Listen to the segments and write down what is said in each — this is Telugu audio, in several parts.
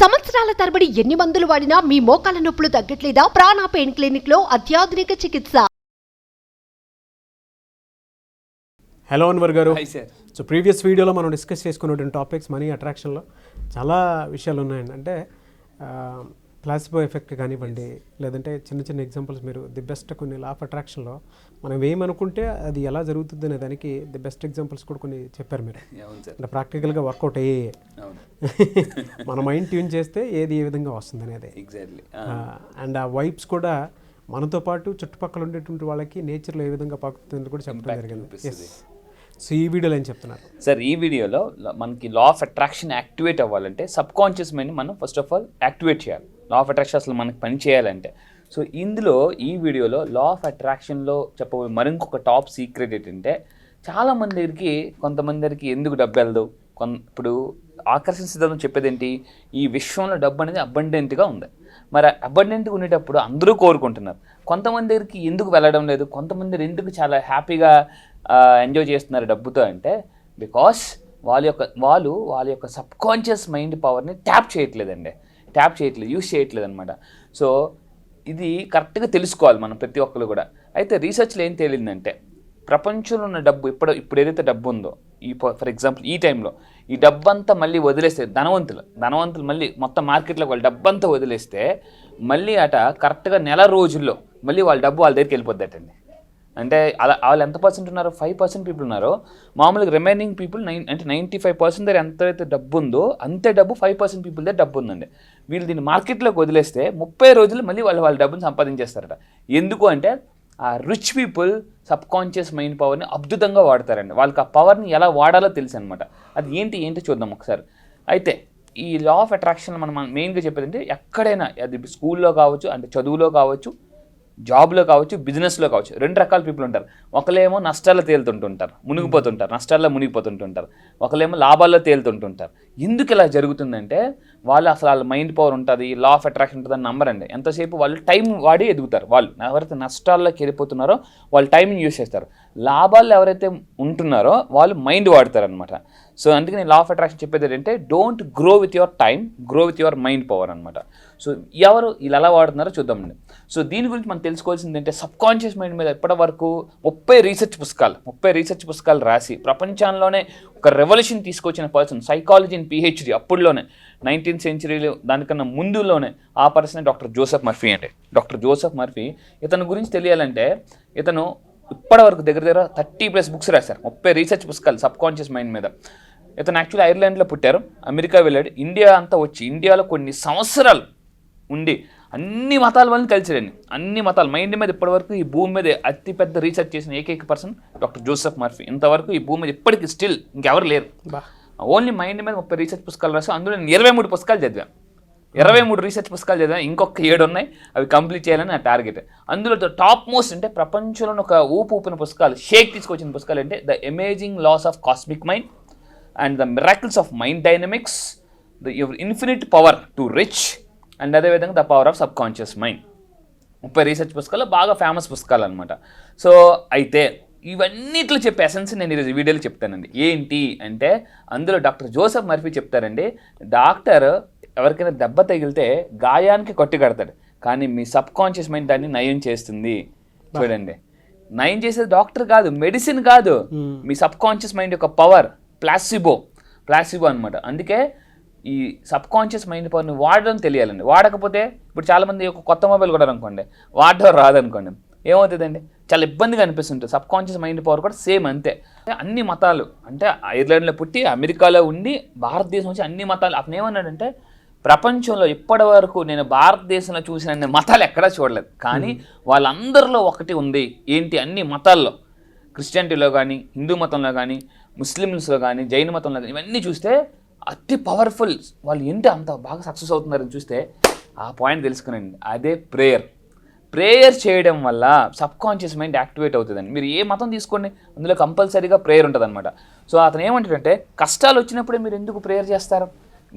సంవత్సరాల తరబడి ఎన్ని మందులు వాడినా మీ మోకాల నొప్పులు తగ్గట్లేదా? ప్రాణ పెయిన్ క్లినిక్ లో అత్యాధునిక చికిత్స. హలో అన్వర్ గారు. Hi sir. సో ప్రీవియస్ వీడియోలో మనం డిస్కస్ చేసుకున్నటువంటి టాపిక్స్ మనీ అట్రాక్షన్లో చాలా విషయాలు ఉన్నాయండి. అంటే ప్లాసిబో ఎఫెక్ట్ కానివ్వండి, లేదంటే చిన్న చిన్న ఎగ్జాంపుల్స్ మీరు ది బెస్ట్ కొన్ని లా ఆఫ్ అట్రాక్షన్లో మనం ఏమనుకుంటే అది ఎలా జరుగుతుంది అనే దానికి ది బెస్ట్ ఎగ్జాంపుల్స్ కూడా కొన్ని చెప్పారు మీరు. అంటే ప్రాక్టికల్గా వర్కౌట్ అయ్యే మన మైండ్ ట్యూన్ చేస్తే ఏది ఏ విధంగా వస్తుంది అనేది. ఎగ్జాక్ట్లీ. అండ్ ఆ వైబ్స్ కూడా మనతో పాటు చుట్టుపక్కల ఉండేటువంటి వాళ్ళకి నేచర్లో ఏ విధంగా పాకుతుంది కూడా చెప్పడం జరిగింది. సో ఈ వీడియోలో ఏం చెప్తున్నారు సార్? ఈ వీడియోలో మనకి లా ఆఫ్ అట్రాక్షన్ యాక్టివేట్ అవ్వాలంటే సబ్ కాన్షియస్ మైండ్ మనం ఫస్ట్ ఆఫ్ ఆల్ యాక్టివేట్ చేయాలి. లా ఆఫ్ అట్రాక్షన్ అసలు మనకి పని చేయాలంటే. సో ఇందులో ఈ వీడియోలో లా ఆఫ్ అట్రాక్షన్లో చెప్పబోయే మరింకొక టాప్ సీక్రెట్ ఏంటంటే, చాలామంది దగ్గరికి కొంతమంది దగ్గరికి ఎందుకు డబ్బు వెళ్ళదు. ఇప్పుడు ఆకర్షణ సిద్ధాంతం చెప్పేది ఏంటి? ఈ విశ్వంలో డబ్బు అనేది అబండెంట్గా ఉంది. మరి అబండెంట్గా ఉండేటప్పుడు అందరూ కోరుకుంటున్నారు. కొంతమంది దగ్గరికి ఎందుకు వెళ్ళడం లేదు, కొంతమంది ఎందుకు చాలా హ్యాపీగా ఎంజాయ్ చేస్తున్నారు డబ్బుతో అంటే, బికాస్ వాళ్ళ యొక్క సబ్ కాన్షియస్ మైండ్ పవర్ని ట్యాప్ చేయట్లేదండి. యూస్ చేయట్లేదు అనమాట. సో ఇది కరెక్ట్గా తెలుసుకోవాలి మనం ప్రతి ఒక్కరు కూడా. అయితే రీసెర్చ్లో ఏం తేలిందంటే, ప్రపంచంలో ఉన్న డబ్బు ఇప్పుడు ఏదైతే డబ్బు ఉందో, ఫర్ ఎగ్జాంపుల్ ఈ టైంలో ఈ డబ్బంతా మళ్ళీ వదిలేస్తే ధనవంతులు మళ్ళీ మొత్తం మార్కెట్లో వాళ్ళ డబ్బంతా వదిలేస్తే మళ్ళీ కరెక్ట్గా నెల రోజుల్లో మళ్ళీ వాళ్ళ డబ్బు వాళ్ళ దగ్గరికి వెళ్ళిపోద్దటండి. అంటే వాళ్ళు ఎంత పర్సెంట్ ఉన్నారో 5% పీపుల్ ఉన్నారో, మామూలుగా రిమైనింగ్ పీపుల్ 95% దగ్గర ఎంతైతే డబ్బు ఉందో అంతే డబ్బు 5% పీపుల్ దగ్గర డబ్బు ఉందండి. వీళ్ళు దీన్ని మార్కెట్లోకి వదిలేస్తే 30 రోజులు మళ్ళీ వాళ్ళ డబ్బుని సంపాదించేస్తారట. ఎందుకు అంటే ఆ rich people sub conscious mind పవర్ని అద్భుతంగా వాడతారండి. వాళ్ళకి ఆ పవర్ని ఎలా వాడాలో తెలుసు అనమాట. అది ఏంటి చూద్దాం ఒకసారి. అయితే ఈ లా ఆఫ్ అట్రాక్షన్ మనం మెయిన్గా చెప్పేది అంటే, ఎక్కడైనా అది స్కూల్లో కావచ్చు, అంటే చదువులో కావచ్చు, జాబ్లో కావచ్చు, బిజినెస్లో కావచ్చు, 2 రకాల పీపుల్ ఉంటారు. ఒకళ్ళేమో నష్టాల్లో తేలుతుంటుంటారు, నష్టాల్లో మునిగిపోతుంటారు. ఒకళ్ళేమో లాభాల్లో తేలుతుంటుంటారు. ఎందుకు ఇలా జరుగుతుందంటే, వాళ్ళ మైండ్ పవర్ ఉంటుంది, లా ఆఫ్ అట్రాక్షన్ ఉంటుందని నమ్మరండి. ఎంతసేపు వాళ్ళు టైం వాడి ఎదుగుతారు. వాళ్ళు ఎవరైతే నష్టాల్లోకి వెళ్ళిపోతున్నారో వాళ్ళు టైంని యూజ్ చేస్తారు. లాభాల్లో ఎవరైతే ఉంటున్నారో వాళ్ళు మైండ్ వాడతారు అనమాట. సో అందుకే నేను లా ఆఫ్ అట్రాక్షన్ చెప్పేది ఏంటంటే, don't grow with your time, grow with your mind power అనమాట. సో ఎవరు ఇలా ఎలా వాడుతున్నారో చూద్దామండి. సో దీని గురించి మనం తెలుసుకోవాల్సింది ఏంటంటే, సబ్ కాన్షియస్ మైండ్ మీద ఇప్పటి వరకు 30 రీసెర్చ్ పుస్తకాలు రాసి ప్రపంచంలోనే ఒక రెవల్యూషన్ తీసుకొచ్చిన person, psychology in PhD అప్పుడులోనే 19th సెంచరీలో దానికన్నా ముందులోనే ఆ పర్సన్ డాక్టర్ జోసెఫ్ మర్ఫీ అండి. డాక్టర్ జోసెఫ్ మర్ఫీ, ఇతని గురించి తెలియాలంటే ఇతను ఇప్పటివరకు దగ్గర 30+ బుక్స్ రాశారు, 30 రీసెర్చ్ పుస్తకాలు సబ్ కాన్షియస్ మైండ్ మీద. ఇతను యాక్చువల్లీ ఐర్లాండ్లో పుట్టారు, అమెరికా వెళ్ళాడు, ఇండియా అంతా వచ్చి ఇండియాలో కొన్ని సంవత్సరాలు ఉండి అన్ని మతాల వాళ్ళని కలిసాడండి. అన్ని మతాలు మైండ్ మీద ఇప్పటివరకు ఈ భూమి మీద అతిపెద్ద రీసెర్చ్ చేసిన ఏకైక పర్సన్ డాక్టర్ జోసెఫ్ మర్ఫీ. ఇంతవరకు ఈ భూమి మీద ఇప్పటికీ స్టిల్ ఇంకెవరు లేరు. ఓన్లీ మైండ్ మీద 30 రీసెర్చ్ పుస్తకాలు రాసి అందులో నేను 23 పుస్తకాలు చదివాను. 23 రీసెర్చ్ పుస్తకాలు చదివాను. ఇంకొక 7 ఉన్నాయి, అవి కంప్లీట్ చేయాలని నా టార్గెట్. అందులో టాప్ మోస్ట్ అంటే ప్రపంచంలో ఒక ఊపిన పుస్తకాలు, షేక్ తీసుకొచ్చిన పుస్తకాలు అంటే the amazing laws of cosmic mind and the miracles of mind dynamics, the your infinite power to rich, and అదేవిధంగా the power of subconscious mind. 30 research పుస్తకాలు బాగా ఫేమస్ పుస్తకాలు అనమాట. సో అయితే ఇవన్నిట్లో చెప్పే ఎసెన్స్ నేను ఈరోజు వీడియోలో చెప్తానండి. ఏంటి అంటే, అందులో డాక్టర్ జోసెఫ్ మర్ఫీ చెప్తారండి, డాక్టర్ ఎవరికైనా దెబ్బ తగిలితే గాయానికి కొట్టి కడతాడు, కానీ మీ సబ్ కాన్షియస్ మైండ్ దాన్ని నయం చేస్తుంది. చూడండి, నయం చేసేది డాక్టర్ కాదు, మెడిసిన్ కాదు, మీ సబ్ కాన్షియస్ మైండ్ యొక్క పవర్, ప్లాసిబో అనమాట. అందుకే ఈ సబ్ కాన్షియస్ మైండ్ పవర్ని వాడడం తెలియాలండి. వాడకపోతే ఇప్పుడు చాలామంది ఒక కొత్త మొబైల్ కూడా అనుకోండి, వాడడం రాదనుకోండి, ఏమవుతుందండి, చాలా ఇబ్బందిగా అనిపిస్తుంటుంది. సబ్ కాన్షియస్ మైండ్ పవర్ కూడా సేమ్ అంతే. అన్ని మతాలు అంటే ఐర్లాండ్లో పుట్టి అమెరికాలో ఉండి భారతదేశం వచ్చి అన్ని మతాలు, అతను ఏమన్నాడంటే, ప్రపంచంలో ఇప్పటి వరకు నేను భారతదేశంలో చూసిన మతాలు ఎక్కడా చూడలేదు, కానీ వాళ్ళందరిలో ఒకటి ఉంది. ఏంటి? అన్ని మతాల్లో, క్రిస్టియానిటీలో కానీ, హిందూ మతంలో కానీ, ముస్లిమ్స్లో కానీ, జైన మతంలో కానీ, ఇవన్నీ చూస్తే అతి పవర్ఫుల్. వాళ్ళు ఏంటి అంత బాగా సక్సెస్ అవుతున్నారని చూస్తే ఆ పాయింట్ తెలుసుకునండి. అదే ప్రేయర్ చేయడం వల్ల సబ్ కాన్షియస్ మైండ్ యాక్టివేట్ అవుతుందండి. మీరు ఏ మతం తీసుకోండి, అందులో కంపల్సరీగా ప్రేయర్ ఉంటుంది అనమాట. సో అతను ఏమంటాడంటే, కష్టాలు వచ్చినప్పుడే మీరు ఎందుకు ప్రేయర్ చేస్తారు?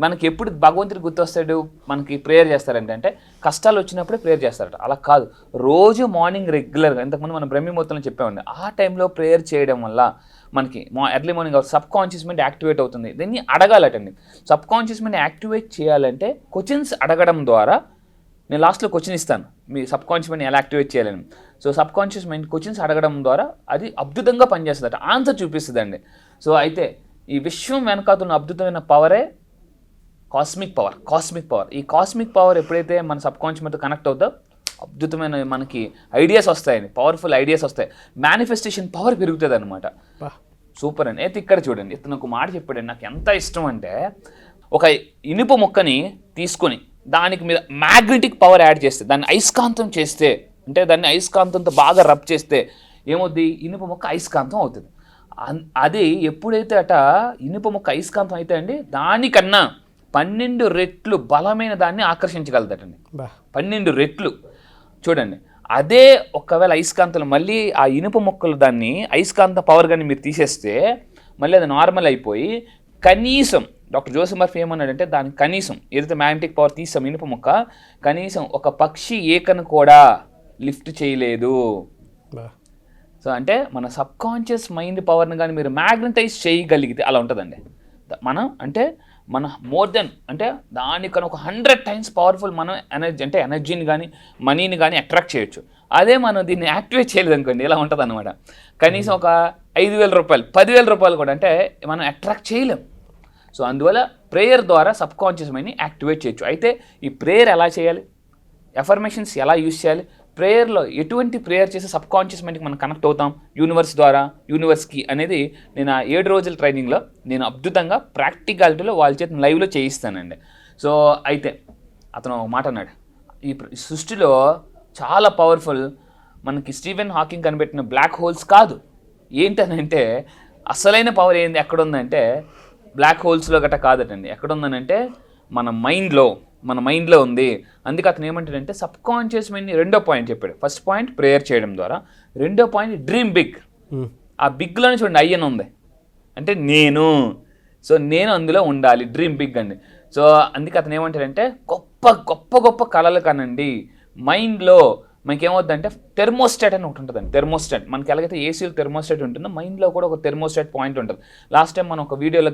మనకి ఎప్పుడు భగవంతుడికి గుర్తొస్తాడు మనకి ప్రేయర్ చేస్తారంటే కష్టాలు వచ్చినప్పుడే ప్రేయర్ చేస్తారట. అలా కాదు, రోజు మార్నింగ్ రెగ్యులర్గా, ఇంతకుముందు మనం బ్రహ్మముహూర్తంలో చెప్పామండి, ఆ టైంలో ప్రేయర్ చేయడం వల్ల మనకి early morning sub conscious mind activate అవుతుంది. దీన్ని అడగాలటండి. సబ్ కాన్షియస్ మైండ్ యాక్టివేట్ చేయాలంటే క్వశ్చన్స్ అడగడం ద్వారా, నేను లాస్ట్లో క్వశ్చన్ ఇస్తాను మీ సబ్ కాన్షియస్ మైండ్ ఎలా యాక్టివేట్ చేయాలని. So sub conscious mind questions అడగడం ద్వారా అది అద్భుతంగా పనిచేస్తుందట, ఆన్సర్ చూపిస్తుందండి. సో అయితే ఈ విశ్వం వెనకాతున్న అద్భుతమైన పవరే కాస్మిక్ పవర్. ఈ కాస్మిక్ పవర్ ఎప్పుడైతే మన సబ్ కాన్షియస్ మైండ్తో కనెక్ట్ అవుతుందో అద్భుతమైన మనకి ఐడియాస్ వస్తాయండి, పవర్ఫుల్ ఐడియాస్ వస్తాయి, మేనిఫెస్టేషన్ పవర్ పెరుగుతుంది అనమాట. సూపర్ అండి. అయితే ఇక్కడ చూడండి, ఇతను ఒక మాట చెప్పాడండి, నాకు ఎంత ఇష్టం అంటే, ఒక ఇనుప ముక్కని తీసుకొని దానికి మీద మ్యాగ్నెటిక్ పవర్ యాడ్ చేస్తే, దాన్ని అయస్కాంతం చేస్తే, అంటే దాన్ని అయస్కాంతంతో బాగా రబ్ చేస్తే ఏమవుద్ది, ఇనుప ముక్క అయస్కాంతం అవుతుంది. అది ఎప్పుడైతే ఇనుప ముక్క అయస్కాంతం అయితే అండి, దానికన్నా 12 రెట్లు బలమైన దాన్ని ఆకర్షించగలుగుతాడండి. 12 రెట్లు. చూడండి, అదే ఒకవేళ అయస్కాంతాలు మళ్ళీ ఆ ఇనుప ముక్కలు దాన్ని అయస్కాంత పవర్ కానీ మీరు తీసేస్తే మళ్ళీ అది నార్మల్ అయిపోయి, కనీసం డాక్టర్ జోసెఫ్ మర్ఫీ ఏమన్నాడంటే, దానికి కనీసం ఏదైతే మ్యాగ్నెటిక్ పవర్ తీసాం ఇనుప ముక్క, కనీసం ఒక పక్షి ఏకను కూడా లిఫ్ట్ చేయలేదు. సో అంటే మన సబ్ కాన్షియస్ మైండ్ పవర్ని కానీ మీరు మ్యాగ్నటైజ్ చేయగలిగితే అలా ఉంటుందండి. మనం అంటే మన మోర్ దెన్ అంటే దానికన్నా ఒక 100 times పవర్ఫుల్ మనం ఎనర్జీని కానీ మనీని కానీ అట్రాక్ట్ చేయొచ్చు. అదే మనం దీన్ని యాక్టివేట్ చేయలేదు అనుకోండి, ఇలా ఉంటుంది అనమాట. కనీసం ఒక 5,000 రూపాయలు 10,000 రూపాయలు కూడా అంటే మనం అట్రాక్ట్ చేయలేం. సో అందువల్ల ప్రేయర్ ద్వారా సబ్ కాన్షియస్ మైండ్ని యాక్టివేట్ చేయొచ్చు. అయితే ఈ ప్రేయర్ ఎలా చేయాలి, ఎఫర్మేషన్స్ ఎలా యూజ్ చేయాలి, ప్రేయర్లో ఎటువంటి ప్రేయర్ చేసి సబ్ కాన్షియస్ మైండ్కి మనం కనెక్ట్ అవుతాం యూనివర్స్ ద్వారా, యూనివర్స్కి అనేది నేను ఆ 7 రోజుల ట్రైనింగ్లో నేను అద్భుతంగా ప్రాక్టికాలిటీలో వాళ్ళ చేత లైవ్లో చేయిస్తానండి. సో అయితే అతను ఒక మాట అన్నాడు, ఈ సృష్టిలో చాలా పవర్ఫుల్ మనకి స్టీవెన్ హాకింగ్ కనిపెట్టిన బ్లాక్ హోల్స్ కాదు. ఏంటనంటే అసలైన పవర్ ఏంది ఎక్కడుందంటే బ్లాక్ హోల్స్లో గట్రా కాదటండి. ఎక్కడుందనంటే మన మైండ్లో ఉంది. అందుకే అతను ఏమంటాడంటే సబ్ కాన్షియస్ మైండ్ని రెండో పాయింట్ చెప్పాడు. ఫస్ట్ పాయింట్ ప్రేయర్ చేయడం ద్వారా, రెండో పాయింట్ డ్రీమ్ బిగ్. ఆ బిగ్లోనే చూడండి అయ్యను ఉంది అంటే నేను. సో నేను అందులో ఉండాలి, డ్రీమ్ బిగ్ అండి. సో అందుకే అతను ఏమంటాడంటే గొప్ప కళలు కానండి. మైండ్లో మనకి ఏమవుతుందంటే థెర్మోస్టాట్ అని ఒకటి ఉంటుందండి. థెర్మోస్టాట్ మనకి ఎలాగైతే ఏసీలో థెర్మోస్టాట్ ఉంటుందో మైండ్లో కూడా ఒక థెర్మోస్టాట్ పాయింట్ ఉంటుంది. లాస్ట్ టైం మనం ఒక వీడియోలో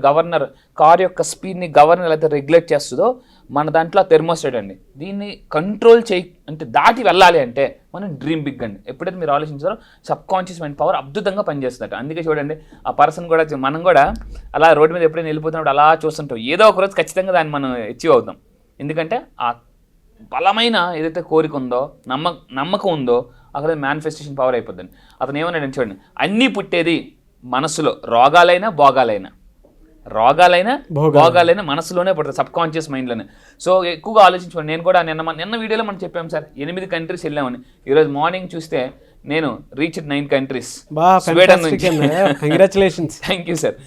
కార్ యొక్క స్పీడ్ని గవర్నర్ ఎలా అయితే రెగ్యులేట్ చేస్తుందో మన దాంట్లో థెర్మోస్టాట్ అండి. దీన్ని కంట్రోల్ అంటే దాటి వెళ్ళాలి అంటే మనం డ్రీమ్ బిగ్ అండి. ఎప్పుడైతే మీరు ఆలోచించారో సబ్ కాన్షియస్ మైండ్ పవర్ అద్భుతంగా పనిచేస్తుంది. అందుకే చూడండి ఆ పర్సన్ కూడా, మనం కూడా అలా రోడ్డు మీద ఎప్పుడైనా వెళ్ళిపోతున్నప్పుడు అలా చూస్తుంటాం, ఏదో ఒక రోజు ఖచ్చితంగా దాన్ని మనం అచీవ్ అవుతాం. ఎందుకంటే ఆ బలమైన ఏదైతే కోరిక ఉందో, నమ్మకం ఉందో అక్కడ మేనిఫెస్టేషన్ పవర్ అయిపోద్దండి. అతను ఏమన్నాడు చూడండి, అన్నీ పుట్టేది మనసులో, రోగాలైనా భోగాలైనా మనసులోనే పుడుతుంది, సబ్ కాన్షియస్ మైండ్లోనే. సో ఎక్కువగా ఆలోచించుకోండి. నేను కూడా నిన్న వీడియోలో మనం చెప్పాం సార్ 8 కంట్రీస్ వెళ్ళామని. ఈరోజు మార్నింగ్ చూస్తే నేను రీచ్డ్ 9 కంట్రీస్ స్వీడన్ నుంచి. కంగ్రాచులేషన్స్. Thank you sir.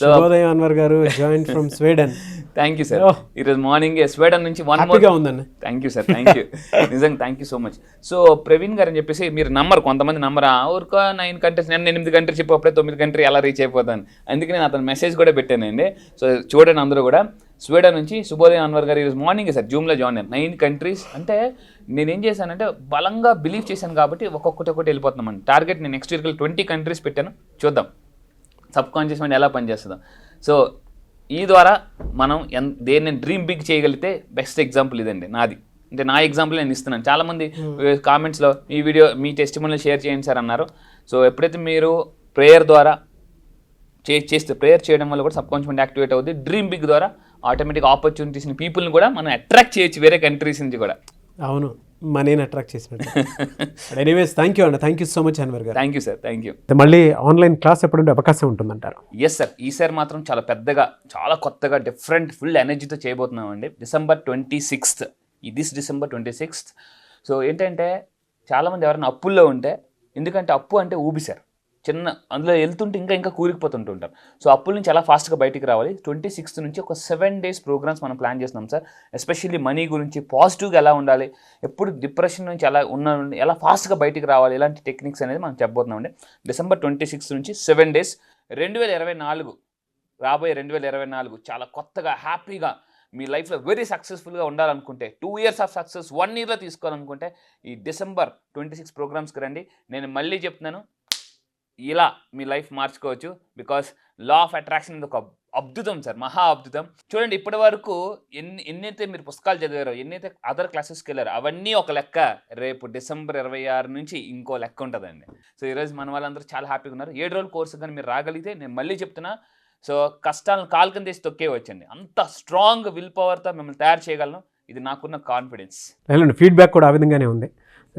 శుభోదయం Anwar garu, join from Sweden. Thank you sir. ఈరోజు మార్నింగ్ స్వీడన్ నుంచి ఉందండి. Thank you sir, thank you, నిజంగా thank you so much. So Praveen garu అని చెప్పేసి మీరు కొంతమంది నంబర్ ఊరికో 9 కంట్రీస్, నేను 8 కంట్రీస్ చెప్పి అప్పుడే 9 కంట్రీ ఎలా రీచ్ అయిపోతాను. అందుకే నేను అతను మెసేజ్ కూడా పెట్టానండి. సో చూడండి అందరూ కూడా, స్వీడన్ నుంచి శుభోదయం అన్వర్ గారు ఈరోజు మార్నింగ్ సార్ జూమ్లో జాయిన్ అయ్యాను. 9 కంట్రీస్ అంటే నేనేం చేశానంటే బలంగా బిలీవ్ చేశాను కాబట్టి ఒక్కొక్కటి వెళ్ళిపోతున్నామండి. టార్గెట్ నేను నెక్స్ట్ ఇయర్కి 20 కంట్రీస్ పెట్టాను. చూద్దాం సబ్ కాన్షియస్ మైండ్ ఎలా పనిచేస్తుందో. సో ఈ ద్వారా మనం దేన్ని డ్రీమ్ బిగ్ చేయగలిగితే బెస్ట్ ఎగ్జాంపుల్ ఇదండి నాది. అంటే నా ఎగ్జాంపుల్ నేను ఇస్తున్నాను. చాలామంది కామెంట్స్లో ఈ వీడియో మీ టెస్టిమోనియల్ షేర్ చేయండి సార్ అన్నారు. సో ఎప్పుడైతే మీరు ప్రేయర్ ద్వారా చేస్తే, ప్రేయర్ చేయడం వల్ల కూడా సబ్ కాన్షియస్ మైండ్ యాక్టివేట్ అవుతుంది. డ్రీమ్ బిగ్ ద్వారా ఆటోమేటిక్ ఆపర్చునిటీస్ని, పీపుల్ని కూడా మనం అట్రాక్ట్ చేయొచ్చు వేరే కంట్రీస్ నుంచి కూడా. అవును, మనీని అట్రాక్ట్ చేసినట్టు. ఎనీవేస్ థ్యాంక్ యూ అండి, thank you so much Anwar garu. Thank you sir, thank you. మళ్ళీ ఆన్లైన్ క్లాస్ ఎప్పుడుండే అవకాశం ఉంటుందంటారు? ఎస్ సార్, ఈసారి మాత్రం చాలా పెద్దగా, చాలా కొత్తగా, డిఫరెంట్, ఫుల్ ఎనర్జీతో చేయబోతున్నామండి. December 26th, December 26th. So ఏంటంటే చాలామంది ఎవరైనా అప్పుల్లో ఉంటే, ఎందుకంటే అప్పు అంటే ఊబి సార్, చిన్న అందులో వెళ్తుంటే ఇంకా కూరికిపోతుంటారు. సో అప్పుల నుంచి ఎలా ఫాస్ట్గా బయటికి రావాలి, 26th నుంచి ఒక 7 days ప్రోగ్రామ్స్ మనం ప్లాన్ చేస్తున్నాం సార్. ఎస్పెషల్లీ మనీ గురించి, పాజిటివ్గా ఎలా ఉండాలి, ఎప్పుడు డిప్రెషన్ నుంచి ఎలా ఫాస్ట్గా బయటికి రావాలి, ఇలాంటి టెక్నిక్స్ అనేది మనం చెప్పబోతున్నామండి. December 26th నుంచి 7 days. 2024 రాబోయే 2024 చాలా కొత్తగా, హ్యాపీగా మీ లైఫ్లో వెరీ సక్సెస్ఫుల్గా ఉండాలనుకుంటే, 2 years ఆఫ్ సక్సెస్ 1 yearలో తీసుకోవాలనుకుంటే ఈ December 26 ప్రోగ్రామ్స్కి రండి. నేను మళ్ళీ చెప్తున్నాను, ఇలా మీ లైఫ్ మార్చుకోవచ్చు. బికాస్ లా ఆఫ్ అట్రాక్షన్ అనేది ఒక అద్భుతం సార్, మహా అద్భుతం. చూడండి ఇప్పటి వరకు ఎన్నైతే మీరు పుస్తకాలు చదివారో, ఎన్నైతే అదర్ క్లాసెస్కి వెళ్ళారో అవన్నీ ఒక లెక్క, రేపు డిసెంబర్ 26 నుంచి ఇంకో లెక్క ఉంటుందండి. సో ఈరోజు మన వాళ్ళందరూ చాలా హ్యాపీగా ఉన్నారు. 7 రోజుల కోర్సు కానీ మీరు రాగలిగితే, నేను మళ్ళీ చెప్తున్నా, సో కష్టాలను కాలు కింద తీసి తొక్కే వచ్చండి. అంత స్ట్రాంగ్ విల్ పవర్తో మిమ్మల్ని తయారు చేయగలను. ఇది నాకున్న కాన్ఫిడెన్స్. ఫీడ్బ్యాక్ కూడా ఆ విధంగానే ఉంది.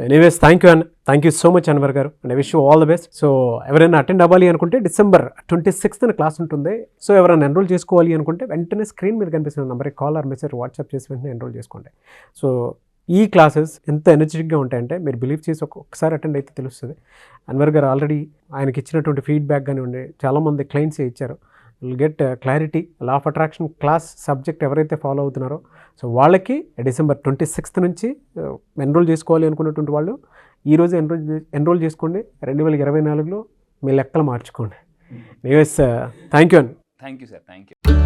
Anyways thank you so much Anwar garu, and I wish you all the best. So ఎవరైనా అటెండ్ అవ్వాలి అనుకుంటే December 26th క్లాస్ ఉంటుంది. సో ఎవరైనా ఎన్రోల్ చేసుకోవాలి అనుకుంటే వెంటనే స్క్రీన్ మీద కనిపిస్తున్న నెంబర్కి కాల్ ఆర్ మెసేజ్ వాట్సాప్ చేసి వెంటనే ఎన్రోల్ చేసుకోండి. సో ఈ క్లాసెస్ ఎంత ఎనర్జెటిక్గా ఉంటాయంటే మీరు బిలీవ్ చేసి ఒక్కసారి అటెండ్ అయితే తెలుస్తుంది. అన్వర్ గారు ఆల్రెడీ ఆయనకి ఇచ్చినటువంటి ఫీడ్బ్యాక్ కానివ్వండి, చాలామంది క్లయింట్స్ ఇచ్చారు. Will get clarity. Law of attraction class subject ఎవరైతే ఫాలో అవుతున్నారో సో వాళ్ళకి December 26th నుంచి ఎన్రోల్ చేసుకోవాలి అనుకున్నటువంటి వాళ్ళు ఈరోజు ఎన్రోల్ చేసుకోండి. 2024లో మీ లెక్కలు మార్చుకోండి. Anyways thank you sir, thank you.